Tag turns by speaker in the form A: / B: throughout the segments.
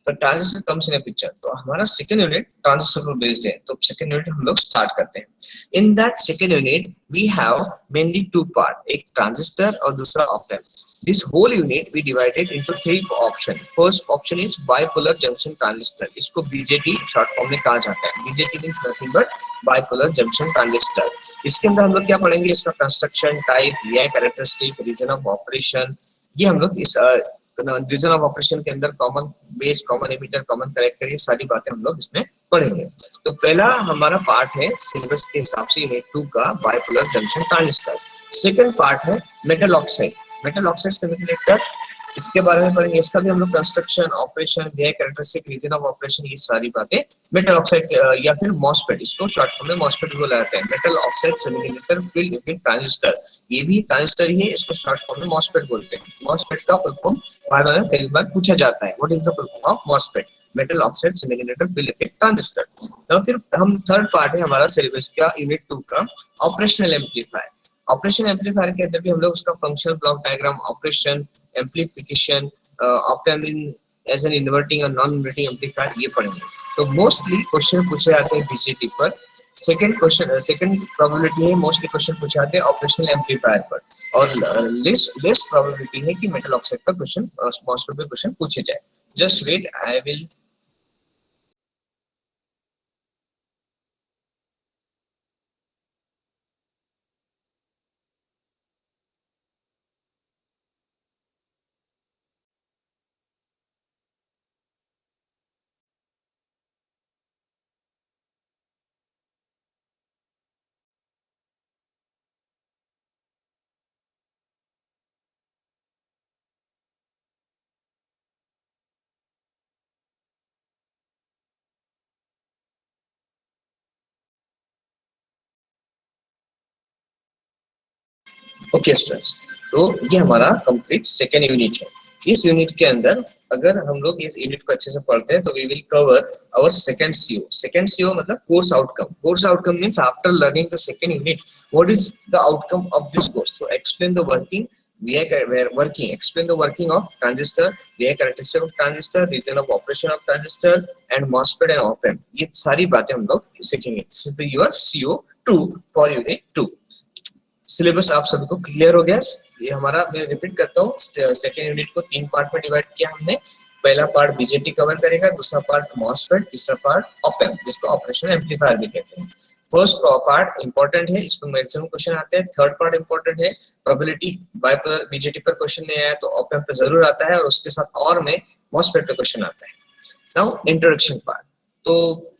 A: but transistor comes in a picture. तो हमारा second unit transistor पर based है, तो second unit हम लोग start करते हैं. In that second unit we have mainly two part, एक transistor और दूसरा op-amp. This whole unit we divided into three option. First option is bipolar junction transistor. इसको BJT short form में कहा जाता है. BJT means nothing but bipolar junction transistor. इसके अंदर हम लोग क्या पढ़ेंगे, इसका construction type, VI characteristic, region of operation. ये हम लोग इस रीजन ऑफ ऑपरेशन के अंदर common base, common emitter, common collector, ये सारी बातें हम लोग इसमें पढ़ेंगे. तो पहला हमारा पार्ट है सिलेबस के हिसाब से यूनिट 2 का bipolar junction transistor. Second part है metal oxide. Metal oxide semiconductor, इसके बारे में पढ़ेंगे. इसका भी हम लोग construction, operation, VI characteristic, region of operation, ये सारी बातें मेटल ऑक्साइड या फिर मॉसफेट, इसको शॉर्ट फॉर्म में मॉसफेट बोला जाता है. Metal oxide semiconductor field effect transistor, ये भी ट्रांजिस्टर ही है, इसको शॉर्ट फॉर्म में मॉसफेट बोलते हैं. मॉसफेट का फुल फॉर्म कई बार पूछा जाता है, what is the full form of MOSFET? Metal oxide semiconductor field effect transistor. तो फिर हम थर्ड पार्ट है हमारा सिलेबस का यूनिट 2 का ऑपरेशनल एम्पलीफायर. ऑपरेशन एम्पलीफायर के अंदर भी हम लोग उसका functional block diagram, operation, amplification, op-amp as an inverting और नॉन इन्वर्टिंग एम्पलीफायर, ये पढ़ेंगे. तो मोस्टली क्वेश्चन पूछे जाते हैं बीजेटी पर. सेकंड प्रोबेबिलिटी है मोस्टली क्वेश्चन पूछे जाते हैं ऑपरेशनल एम्पलीफायर पर, और लेस प्रोबेबिलिटी है कि मेटल ऑक्साइड पर क्वेश्चन, मॉसफेट पे क्वेश्चन पूछे जाए. Just wait, I will okay students, तो ये हमारा कंप्लीट सेकेंड यूनिट है. इस यूनिट के अंदर अगर हम लोग इस यूनिट को अच्छे से पढ़ते हैं तो we will cover our second CO. Second CO मतलब course outcome. Course outcome means after learning the second unit what is the outcome of this course. So explain the working, explain the working of transistor, VI characteristic of transistor, region of operation of transistor and MOSFET and op-amp. ये सारी बातें हम लोग सीखेंगे. This is the your CO2 for unit 2. Syllabus आप सभी को clear हो गया. ये हमारा, मैं रिपीट करता हूँ, सेकेंड यूनिट को 3 पार्ट में डिवाइड किया हमने. पहला पार्ट बीजेटी कवर करेगा, दूसरा पार्ट मॉसफेट, तीसरा पार्ट ऑप-एम्प जिसको ऑपरेशनल एम्पलीफायर भी कहते हैं. फर्स्ट पार्ट इंपॉर्टेंट है, इसमें मैक्सिमम क्वेश्चन आते हैं. थर्ड पार्ट इंपॉर्टेंट है, प्रोबेबिलिटी बाइपोलर बीजेटी पर क्वेश्चन नहीं आया तो ऑप-एम्प पे जरूर आता है, और उसके साथ और में मॉसफेट पे क्वेश्चन आता है. Now introduction part. तो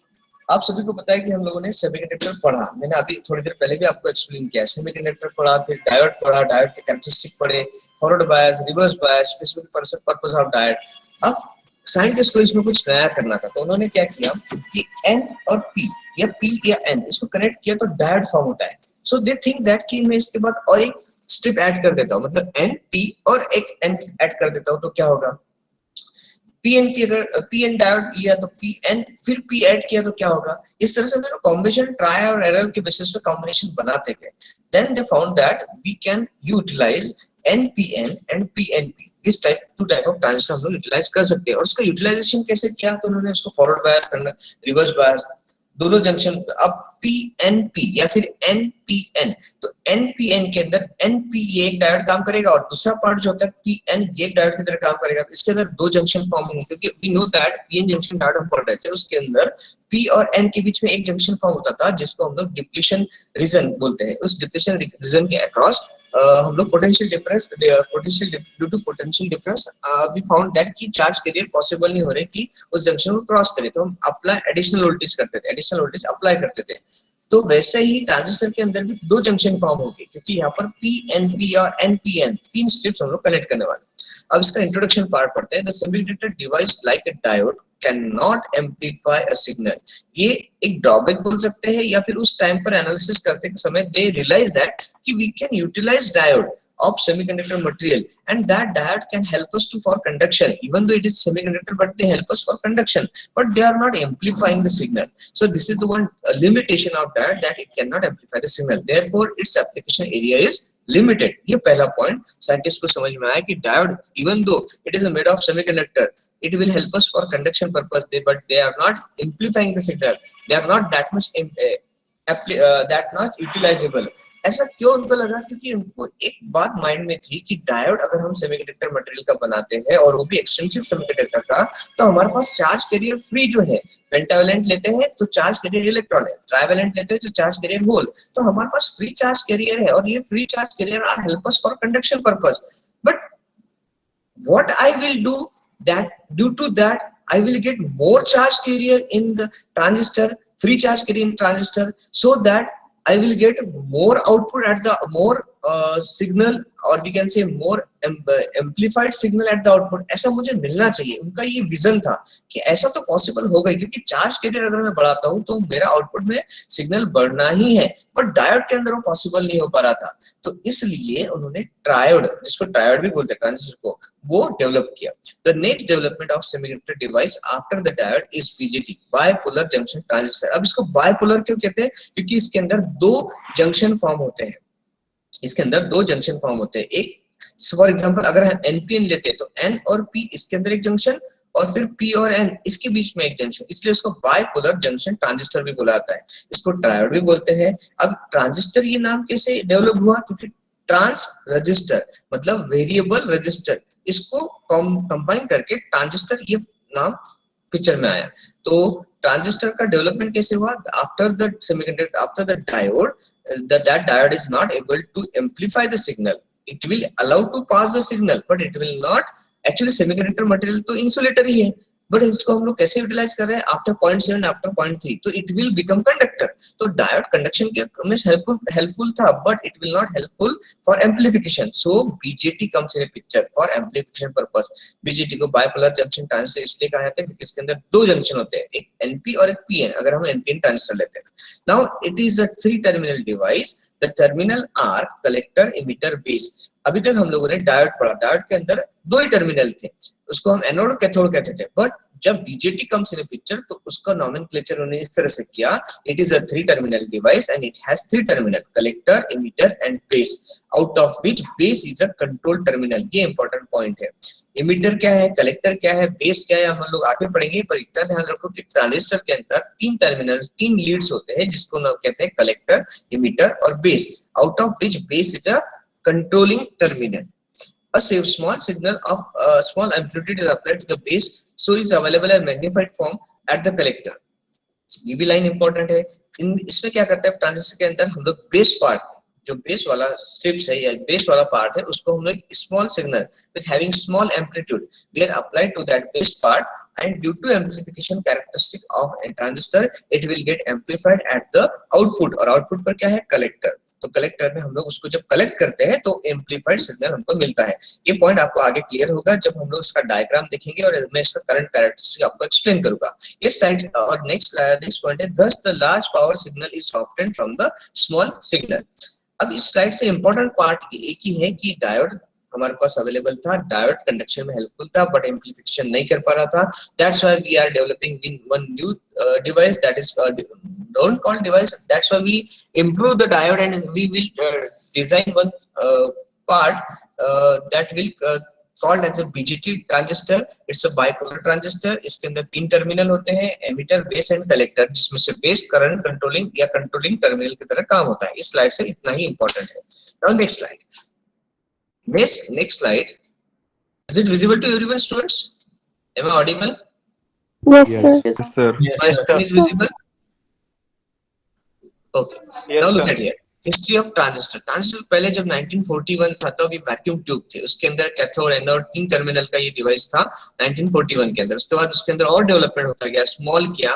A: आप सभी को पता है कि हम लोगों ने सेमीकंडक्टर पढ़ा. मैंने अभी थोड़ी देर पहले भी आपको एक्सप्लेन किया. सेमीकंडक्टर पढ़ा, फिर डायोड पढ़ा, डायोड के कैरेक्टरिस्टिक पढ़े, forward bias, reverse bias, specific purpose of diode. अब साइंटिस्ट को इसमें कुछ नया करना था, तो उन्होंने क्या किया कि N और P या P या N इसको कनेक्ट किया तो डायोड फॉर्म होता है. सो दे थिंक दैट कि मैं इसके बाद और एक स्ट्रिप ऐड कर देता हूँ, मतलब N P और एक N ऐड कर देता हूँ तो क्या होगा. PNP, अगर PN डायोड लिया तो PN फिर P ऐड किया तो क्या होगा. इस तरह से हम लोग कॉम्बिनेशन, ट्राई और एरर के बेसिस पे कॉम्बिनेशन बनाते गए. Then they found that we can utilize NPN and PNP. इस टू टाइप ऑफ ट्रांजिस्टर हम लोग यूटिलाइज कर सकते हैं. और उसका यूटिलाइजेशन कैसे किया, तो उन्होंने उसको फॉरवर्ड बायस करना, रिवर्स बायस, दोनों जंक्शन. अब PNP या फिर NPN, तो NPN के अंदर NP ये एक डायोड काम करेगा और दूसरा पार्ट जो होता है PN ये एक डायोड की तरह काम करेगा. इसके अंदर दो जंक्शन फॉर्म होंगे, क्योंकि we know that PN junction diode हम पढ़ रहे थे, उसके अंदर P और N के बीच में एक जंक्शन फॉर्म होता था जिसको हम लोग डिप्लीशन रीजन बोलते हैं. उस डिप्लीशन रीजन के अक्रॉस हम लोग potential difference, due to potential difference we found that कि चार्ज कैरियर पॉसिबल नहीं हो रहे कि उस जंक्शन को क्रॉस करे, तो हम अप्लाई एडिशनल वोल्टेज करते थे, एडिशनल वोल्टेज अप्लाई करते थे. तो वैसे ही ट्रांजिस्टर के अंदर भी दो जंक्शन फॉर्म होंगे, क्योंकि यहाँ पर PNP और NPN 3 स्ट्रिप्स हम लोग कनेक्ट करने वाले. अब इसका इंट्रोडक्शन पार्ट पढ़ते हैं. The semiconductor device like a diode can not amplify a signal. ये एक ड्रॉबैक बोल सकते हैं, या फिर उस टाइम पर एनालिसिस करते के समय दे रियलाइज दैट कि we can utilize diode of semiconductor material and that diode can help us to for conduction, even though it is semiconductor but they help us for conduction, but they are not amplifying the signal. So this is the one limitation of diode, that it cannot amplify the signal, therefore its application area is limited. ये पहला point scientist को समझ में आया कि diode even though it is made of semiconductor, it will help us for conduction purpose, but they are not amplifying the signal, they are not that much that not utilizable. ऐसा क्यों उनको लगा? क्योंकि उनको एक बात माइंड में थी कि डायोड अगर हम सेमीकंडक्टर मटेरियल का बनाते हैं और वो भी एक्सटेंसिव सेमीकंडक्टर का, तो हमारे पास चार्ज कैरियर फ्री जो है, पेंटावेलेंट लेते हैं तो चार्ज कैरियर इलेक्ट्रॉन है, ट्राइवेलेंट लेते हैं तो चार्ज कैरियर होल, तो हमारे पास फ्री चार्ज कैरियर है और ये free charge carrier are help us for conduction purpose. But what I will do, that due to that I will get more charge carrier in the transistor, free charge carrier in transistor, so that I will get more output at the more signal, or we can say more amplified signal at the output। ऐसा मुझे मिलना चाहिए, उनका ये vision था कि ऐसा तो पॉसिबल होगा ही, क्योंकि चार्ज कैरियर अगर मैं बढ़ाता हूँ तो मेरा आउटपुट में सिग्नल बढ़ना ही है, बट डायोड के अंदर वो पॉसिबल नहीं हो पा रहा था। तो इसलिए उन्होंने ट्रायोड, जिसको ट्रायोड भी बोलते हैं ट्रांजिस्टर को, वो डेवलप किया। The next development of semiconductor device after the diode is BJT, bipolar junction transistor. अब इसको बायपोलर क्यों कहते हैं? क्योंकि इसके अंदर दो जंक्शन फॉर्म होते हैं, इसके अंदर दो जंक्शन फॉर्म होते हैं। एक फॉर एग्जांपल अगर हम एनपीएन लेते हैं तो एन और पी इसके अंदर एक जंक्शन, और फिर पी और एन इसके बीच में एक जंक्शन, इसलिए इसको बायपोलर जंक्शन ट्रांजिस्टर भी बोला जाता है। इसको ट्रायोड भी बोलते हैं। अब ट्रांजिस्टर ये नाम कैसे डेवलप हुआ? क्योंकि ट्रांस रजिस्टर मतलब वेरिएबल रजिस्टर, इसको कंबाइन करके ट्रांजिस्टर ये नाम पिक्चर में आया। तो ट्रांजिस्टर का डेवलपमेंट कैसे हुआ? After the semiconductor, after the diode, that diode is not able to amplify the signal, it will allow to pass the signal but it will not, actually semiconductor material तो insulator ही है, but इसको हम लोग कैसे utilise कर रहे हैं? After 0.7 after 0.3 तो इट विल बिकम कंडक्टर। तो डायोड कंडक्शन के में हेल्पफुल था, but it will not helpful for amplification. So BJT comes in A picture for amplification purpose. BJT को बायपोलर जंक्शन ट्रांजिस्टर इसलिए कहा जाता है क्योंकि इसके अंदर दो जंक्शन होते हैं, एक एनपी और एक पीएन, अगर हम एनपीएन ट्रांजिस्टर लेते हैं। Now it is a 3 terminal device, the terminal are collector emitter base. अभी तक हम लोगों ने डायोड पढ़ा, डायोड के अंदर दो ही टर्मिनल थे, उसको हम एनोड और कैथोड कहते थे। बट जब बीजेटी कम्स इन पिक्चर तो उसका नॉमेनक्लेचर उन्होंने इस तरह से किया, it is a 3 terminal device and it has 3 terminal, collector, emitter and base, out of which base is a control terminal. ये इंपॉर्टेंट पॉइंट है। इमिटर क्या है, कलेक्टर क्या है, बेस क्या है, हम लोग आगे पढ़ेंगे, पर इतना ध्यान रखो कि ट्रांजिस्टर के अंदर 3 टर्मिनल, 3 लीड्स होते हैं जिसको हम कहते हैं कलेक्टर, इमिटर और base, out of which base is a controlling terminal. A small signal of small amplitude is applied to the base, so is available in magnified form at the collector. ये भी line important है। इसमें क्या करते हैं transistor के अंदर हम लोग बेस पार्ट, जो बेस वाला स्ट्रिप्स है या बेस वाला पार्ट है, उसको हम लोग small signal with having small amplitude we are applied to that base part, and due to amplification characteristic of a transistor it will get amplified at the output, और output पर क्या है? Collector. तो collector में हम लोग उसको जब कलेक्ट करते हैं तो एम्पलीफाइड सिग्नल हमको मिलता है। ये पॉइंट आपको आगे क्लियर होगा जब हम लोग इसका डायग्राम देखेंगे और मैं इसका करंट कैरेक्टरिस्टिक आपको एक्सप्लेन करूंगा। इस साइड और नेक्स्ट पॉइंट है, thus the large power signal is obtained from the small signal। अब इस स्लाइड से इंपॉर्टेंट पार्ट एक ही है कि डायोड हमारे पास अवेलेबल था, डायोड कंडक्शन में हेल्पफुल था बट एम्प्लीफिकेशन नहीं कर पा रहा था। That's why we are developing one new device that is don't call device, that's why we improve the diode and we will design one part that will called as a BJT transistor। it's a bipolar transistor, इसके अंदर 3 terminal होते हैं, emitter, base and collector, जिसमें से base current controlling या controlling terminal की तरह काम होता है। इस स्लाइड से इतना ही इंपॉर्टेंट है। Now next slide, next slide, is it visible to everyone students? Am I audible?
B: Yes, sir.
C: Yes, sir.
A: My screen is visible? Okay.
C: Yes,
A: now look
C: sir.
A: at here. History of transistor. Transistor पहले जब 1941 था तब ये vacuum tube थे, उसके अंदर cathode anode 3 terminal का ये डिवाइस था 1941 के अंदर। उसके बाद उसके अंदर और डेवलपमेंट होता गया, स्मॉल किया,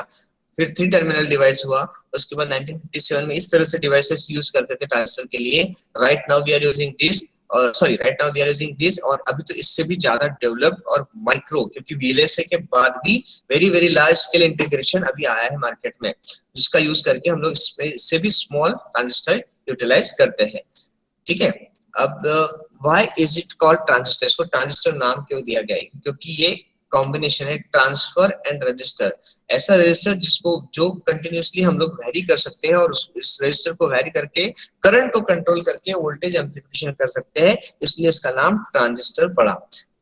A: फिर 3 टर्मिनल डिवाइस हुआ। उसके बाद 1957 में इस तरह से डिवाइसेस यूज करते थे ट्रांजिस्टर के लिए। Right now we are using this, right now we are using this, और अभी तो इससे भी ज्यादा डेवलप और माइक्रो, क्योंकि वीएलएसए के बाद भी very very large scale integration अभी आया है मार्केट में, जिसका यूज करके हम लोग इससे भी स्मॉल ट्रांजिस्टर यूटिलाइज करते हैं। ठीक है। अब why is it called transistor? इसको ट्रांजिस्टर नाम क्यों दिया गया है? क्योंकि ये कॉम्बिनेशन है ट्रांसफर एंड रजिस्टर। ऐसा रजिस्टर जिसको जो कंटिन्यूअसली हम लोग वैरी कर सकते हैं और इस रजिस्टर को वैरी करके करंट को कंट्रोल करके वोल्टेज एम्प्लीफिकेशन कर सकते हैं, इसलिए इसका नाम ट्रांजिस्टर पड़ा।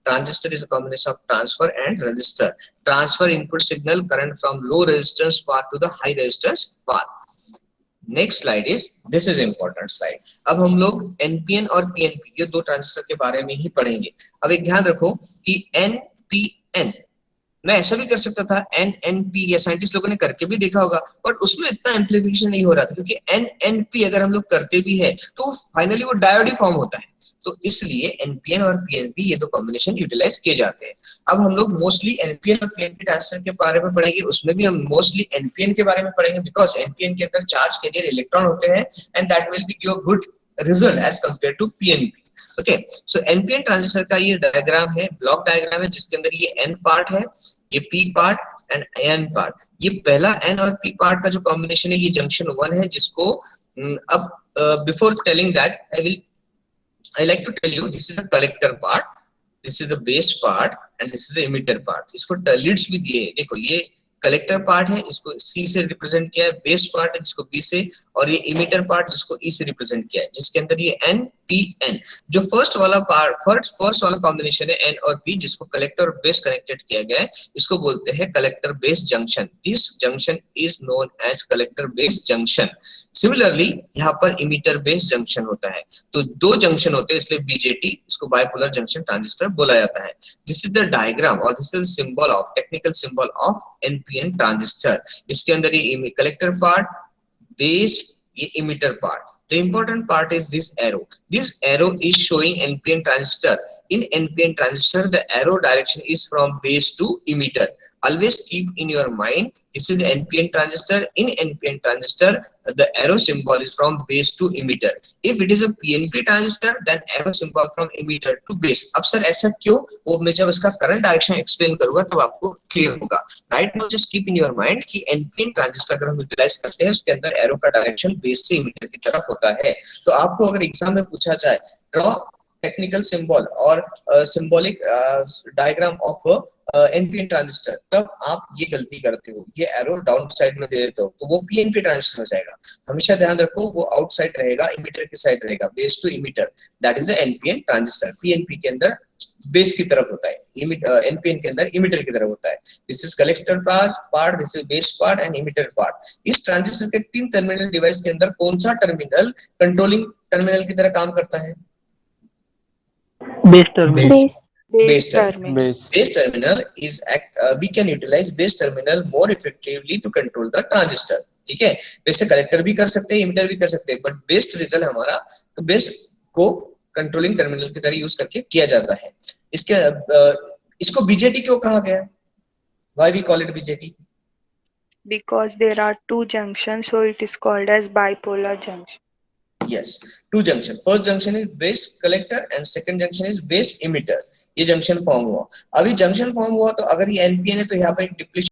A: Transistor is a combination of transfer and resistor. Transfer input signal current from low resistance part to the high resistance part. Next slide is, this is important slide. अब हम लोग NPN और PNP ये दो transistor के बारे में ही पढ़ेंगे। अब एक ध्यान रखो कि NPN मैं ऐसा भी कर सकता था, NNP, या साइंटिस्ट लोगों ने करके भी देखा होगा, बट उसमें इतना एम्प्लीफिकेशन नहीं हो रहा था, क्योंकि NNP अगर हम लोग करते भी है तो फाइनली वो डायोड ही फॉर्म होता है। तो इसलिए NPN और PNP ये दो कॉम्बिनेशन यूटिलाइज किए जाते हैं। अब हम लोग मोस्टली NPN और PNP ट्रांजिस्टर के बारे में पढ़ेंगे, उसमें भी हम मोस्टली NPN के बारे में पढ़ेंगे, बिकॉज NPN के अंदर चार्ज कैरियर इलेक्ट्रॉन होते हैं and that will be give a good result as compare to PNP। Okay, so NPN transistor का ये डायग्राम है, ब्लॉक डायग्राम है, जिसके अंदर ये N पार्ट है, ये P part and N part. ये पहला N और P पार्ट का जो कॉम्बिनेशन है ये जंक्शन 1 है, जिसको अब before telling that I like to tell you this is the collector part, this is the base part and this is the emitter part. इसको लीड्स भी दिए हैं, देखो ये कलेक्टर पार्ट है, इसको C से रिप्रेजेंट किया है, बेस पार्ट है जिसको B से, और ये इमिटर पार्ट जिसको E से रिप्रेजेंट किया है, जिसके अंदर ये NPN। जो फर्स्ट वाला पार्ट, फर्स्ट वाला कॉम्बिनेशन है N और P, जिसको कलेक्टर और बेस कनेक्टेड किया गया है, इसको बोलते हैं collector base junction. This junction is known as collector base junction. Similarly यहाँ पर इमिटर बेस जंक्शन होता है। तो दो जंक्शन होते हैं, इसलिए BJT, इसको बाइपोलर जंक्शन ट्रांजिस्टर बोला जाता है। दिस इज द डायग्राम और this is symbol of, technical symbol of NPN transistor. इसके अंदर ये कलेक्टर पार्ट, बेस, ये emitter part. The important part is this arrow. This arrow is showing NPN transistor. In NPN transistor, the arrow direction is from base to emitter. Always keep in your mind, this is the NPN transistor. In NPN transistor, the arrow symbol is from base to emitter. If it is a PNP transistor, then arrow symbol from emitter to base. अब sir ऐसा क्यों? वो मैं जब इसका current direction explain करूंगा तब आपको क्लियर होगा। Right now just keep in your mind कि NPN ट्रांजिस्टर अगर हम यूटिलाइज करते हैं, उसके अंदर एरो का डायरेक्शन बेस से emitter की तरफ होता है। तो आपको अगर एग्जाम में पूछा जाए ड्रॉ टेक्निकल सिंबल और symbolic diagram of NPN transistor, तब आप ये गलती करते हो, ये एरो डाउन साइड में दे देते हो तो वो PNP ट्रांजिस्टर हो जाएगा। हमेशा ध्यान रखो वो आउटसाइड रहेगा, इमिटर की साइड रहेगा, base to emitter, that is a NPN transistor. PNP के अंदर बेस की तरफ होता है, NPN के अंदर इमिटर की तरफ होता है। This is collector part, this is base part and emitter part. इस ट्रांजिस्टर के 3 टर्मिनल डिवाइस के अंदर कौन सा टर्मिनल कंट्रोलिंग टर्मिनल की तरह काम करता है?
C: Base terminal.
B: Base.
A: Base terminal is we can utilize base terminal more effectively to control the transistor. ठीक है, वैसे कलेक्टर भी कर सकते हैं, इमिटर भी कर सकते हैं, बट बेस्ट रिजल्ट हमारा तो बेस को कंट्रोलिंग टर्मिनल की तरह यूज करके किया जाता है। इसको BJT क्यों कहा गया? Why we call it BJT?
D: Because there are two junctions, so it is called as bipolar junction.
A: Yes, two junction. First junction is base collector and second junction is base emitter. ये junction form हुआ। अभी junction form हुआ तो अगर ये NPN है तो यहाँ पर एक डिप्लीशन